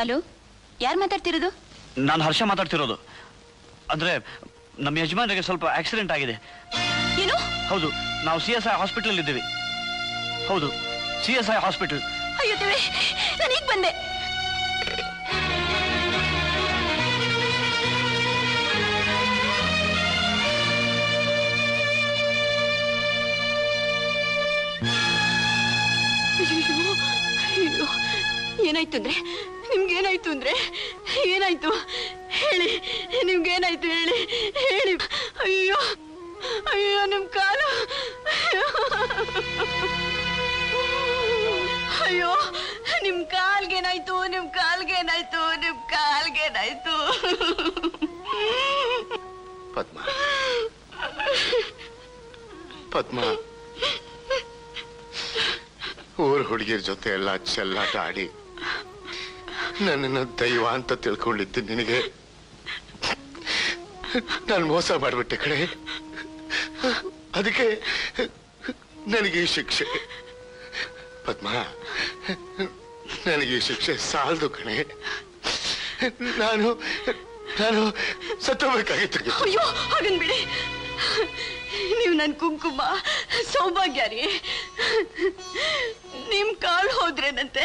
Hello, ಯಾರು ಮಾತಾಡ್ತಿರೋದು? ನಾನು ಹರ್ಷ ಮಾತಾಡ್ತಿರೋದು. ಅಂದ್ರೆ ನಮ್ಮ ಯಜಮಾನರಿಗೆ ಸ್ವಲ್ಪ ಆಕ್ಸಿಡೆಂಟ್ ಆಗಿದೆ. ಏನು? ಹೌದು, ನಾವು CSI ಹಾಸ್ಪಿಟಲ್ ಇದ್ದೀವಿ. ಹೌದು, CSI ಹಾಸ್ಪಿಟಲ್. ಅಯ್ಯೋ ದೇವಿ, ನಾನು ಈಗ ಬಂದೆ. ಅಯ್ಯೋ, ಏನಾಯ್ತು ಅಂದ್ರೆ? ನಿಮ್ಗೇನಾಯ್ತು ಅಂದ್ರೆ? ಏನಾಯ್ತು ಹೇಳಿ, ನಿಮ್ಗೇನಾಯ್ತು ಹೇಳಿ ಹೇಳಿ. ಅಯ್ಯೋ ಅಯ್ಯೋ, ನಿಮ್ ಕಾಲು. ಅಯ್ಯೋ, ನಿಮ್ ಕಾಲ್ಗೇನಾಯ್ತು? ನಿಮ್ ಕಾಲ್ಗೇನಾಯ್ತು? ನಿಮ್ ಕಾಲ್ಗೇನಾಯ್ತು? ಪದ್ಮ, ಪದ್ಮ, ಊರ್ ಹುಡುಗಿರ ಜೊತೆ ಎಲ್ಲ ಚೆಲ್ಲಾಟ ಆಡಿ ನನ್ನನ್ನು ದೈವ ಅಂತ ತಿಳ್ಕೊಂಡಿದ್ದು ನಿನಗೆ ನಾನು ಮೋಸ ಮಾಡ್ಬಿಟ್ಟೆ ಕಣೆ. ಅದಕ್ಕೆ ನನಗೆ ಈ ಶಿಕ್ಷೆ. ಪದ್ಮ, ನನಗೆ ಈ ಶಿಕ್ಷೆ ಸಾಲದು ಕಣೆ. ನಾನು ನಾನು ಸತ್ತೋಗ್ಬೇಕಾಗಿತ್ತು. ಅಯ್ಯೋ, ಹಾಗನ್ ಬಿಡಿ. ನೀವು ನನ್ ಕುಂಕುಮ, ಸೌಭಾಗ್ಯ ರೀ. ನಿಮ್ ಕಾಳು ಹೋದ್ರೇನಂತೆ,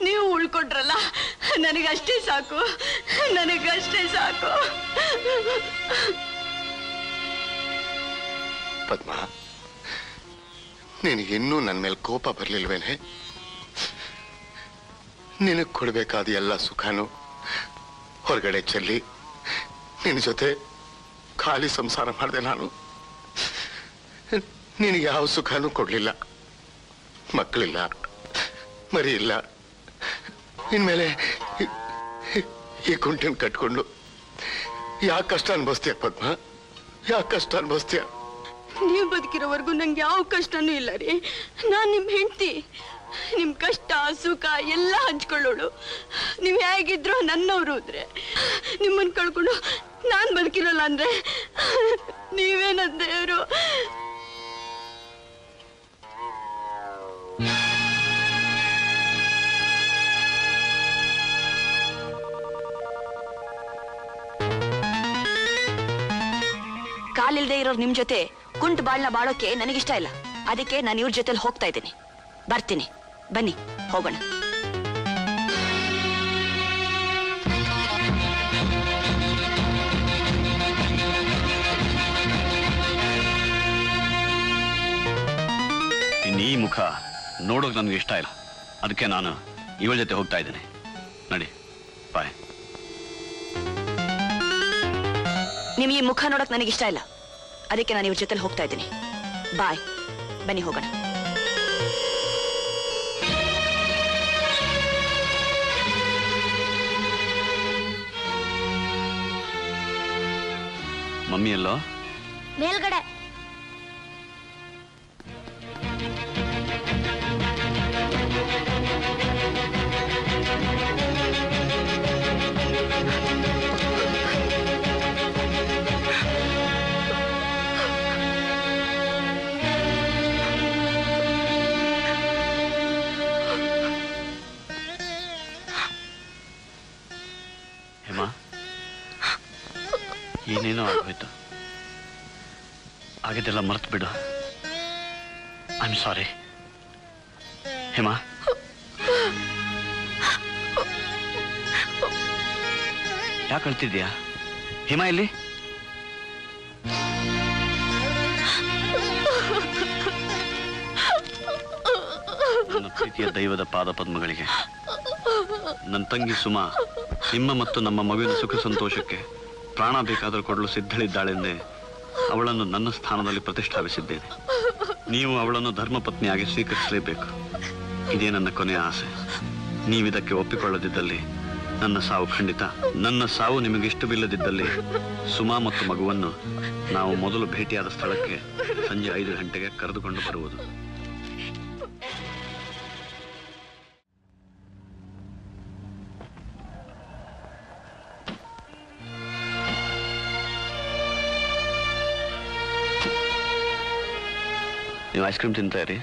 ನೀವು ಉಳ್ಕೊಂಡ್ರಲ್ಲ, ನನಗಷ್ಟೇ ಸಾಕು, ನನಗಷ್ಟೇ ಸಾಕು. ಪದ್ಮ, ನಿನಗಿನ್ನೂ ನನ್ನ ಮೇಲೆ ಕೋಪ ಬರ್ಲಿಲ್ವೇನೆ? ನಿನಗ್ ಕೊಡ್ಬೇಕಾದ ಎಲ್ಲ ಸುಖಾನು ಹೊರಗಡೆ ಚೆಲ್ಲಿ ನಿನ್ನ ಜೊತೆ ಖಾಲಿ ಸಂಸಾರ ಮಾಡಿದೆ ನಾನು. ನಿನಗೆ ಯಾವ ಸುಖಾನು ಕೊಡ್ಲಿಲ್ಲ. ಮಕ್ಕಳಿಲ್ಲ, ಮರಿ ಇಲ್ಲ. ಇನ್ಮೇಲೆ ಈ ಕುಂಟನ್ ಕಟ್ಕೊಂಡು ಯಾಕೆ ಕಷ್ಟ ಅನ್ಭವಿಸ್ತೀಯ ಪದ್ಮ? ಯಾಕೆ ಕಷ್ಟ ಅನ್ಭವಿಸ್ತೀಯ? ನೀವು ಬದುಕಿರೋವರೆಗೂ ನಂಗೆ ಯಾವ ಕಷ್ಟನೂ ಇಲ್ಲ ರೀ. ನಾನ್ ನಿಮ್ ಹೆಂಡತಿ. ನಿಮ್ ಕಷ್ಟ ಸುಖ ಎಲ್ಲ ಹಂಚ್ಕೊಳ್ಳೋಳು. ನೀವ್ ಹೇಗಿದ್ರು ನನ್ನವರು ಅಂದ್ರೆ, ನಿಮ್ಮನ್ ಕಳ್ಕೊಂಡು ನಾನ್ ಬದುಕಿರಲ್ಲ ಅಂದ್ರೆ ನೀವೇ ನನ್ನ ದೇವರು. ಕಾಲಿಲ್ದೇ ಇರೋರು ನಿಮ್ ಜೊತೆ ಕುಂಟು ಬಾಳ್ನ ಬಾಳೋಕೆ ನನಗಿಷ್ಟ ಇಲ್ಲ. ಅದಕ್ಕೆ ನಾನು ಇವ್ರ ಜೊತೆಲಿ ಹೋಗ್ತಾ ಇದ್ದೀನಿ. ಬರ್ತೀನಿ, ಬನ್ನಿ ಹೋಗೋಣ. ಈ ಮುಖ ನೋಡೋಕೆ ನನಗೆ ಇಷ್ಟ ಇಲ್ಲ. ಅದಕ್ಕೆ ನಾನು ಇವಳ ಜೊತೆ ಹೋಗ್ತಾ ಇದ್ದೀನಿ. ನಡಿ, ಬಾಯ್. ನಿಮ್ ಈ ಮುಖ ನೋಡಕ್ ನನಗಿಷ್ಟ ಇಲ್ಲ. ಅದಕ್ಕೆ ನಾನು ಇವ್ರ ಜೊತೆಲಿ ಹೋಗ್ತಾ ಇದ್ದೀನಿ. ಬಾಯ್, ಬನ್ನಿ ಹೋಗೋಣ. ಮಮ್ಮಿ ಎಲ್ಲೋ? ಮೇಲ್ಗಡೆ. ಹೇಮಾ, ಏನೇನೋ ಆಗೋಯ್ತು. ಆಗಿದ್ದೆಲ್ಲ ಮರ್ತು ಬಿಡು. I am sorry. ಹೇಮಾ, ಯಾಕೆ ಅಳ್ತಿದ್ಯಾ? ಹೇಮಾ ಇಲ್ಲಿ? ನನ್ನ ಪ್ರೀತಿಯ ದೈವದ ಪಾದ ಪದ್ಮಗಳಿಗೆ, ನನ್ನ ತಂಗಿ ಸುಮಾ ನಿಮ್ಮ ಮತ್ತು ನಮ್ಮ ಮಗುವಿನ ಸುಖ ಸಂತೋಷಕ್ಕೆ ಪ್ರಾಣ ಬೇಕಾದರೂ ಕೊಡಲು ಸಿದ್ಧಳಿದ್ದಾಳೆಂದೇ ಅವಳನ್ನು ನನ್ನ ಸ್ಥಾನದಲ್ಲಿ ಪ್ರತಿಷ್ಠಾಪಿಸಿದ್ದೇನೆ. ನೀವು ಅವಳನ್ನು ಧರ್ಮಪತ್ನಿಯಾಗಿ ಸ್ವೀಕರಿಸಲೇಬೇಕು. ಇದೇ ನನ್ನ ಕೊನೆಯ ಆಸೆ. ನೀವಿದಕ್ಕೆ ಒಪ್ಪಿಕೊಳ್ಳದಿದ್ದಲ್ಲಿ ನನ್ನ ಸಾವು ಖಂಡಿತ. ನನ್ನ ಸಾವು ನಿಮಗೆ ಇಷ್ಟವಿಲ್ಲದಿದ್ದಲ್ಲಿ ಸುಮಾ ಮತ್ತು ಮಗುವನ್ನು ನಾವು ಮೊದಲು ಭೇಟಿಯಾದ ಸ್ಥಳಕ್ಕೆ ಸಂಜೆ 5 ಗಂಟೆಗೆ ಕರೆದುಕೊಂಡು ಬರುವುದು. ನೀವು ಐಸ್ ಕ್ರೀಮ್ ತಿಂತಾ ಇರಿ.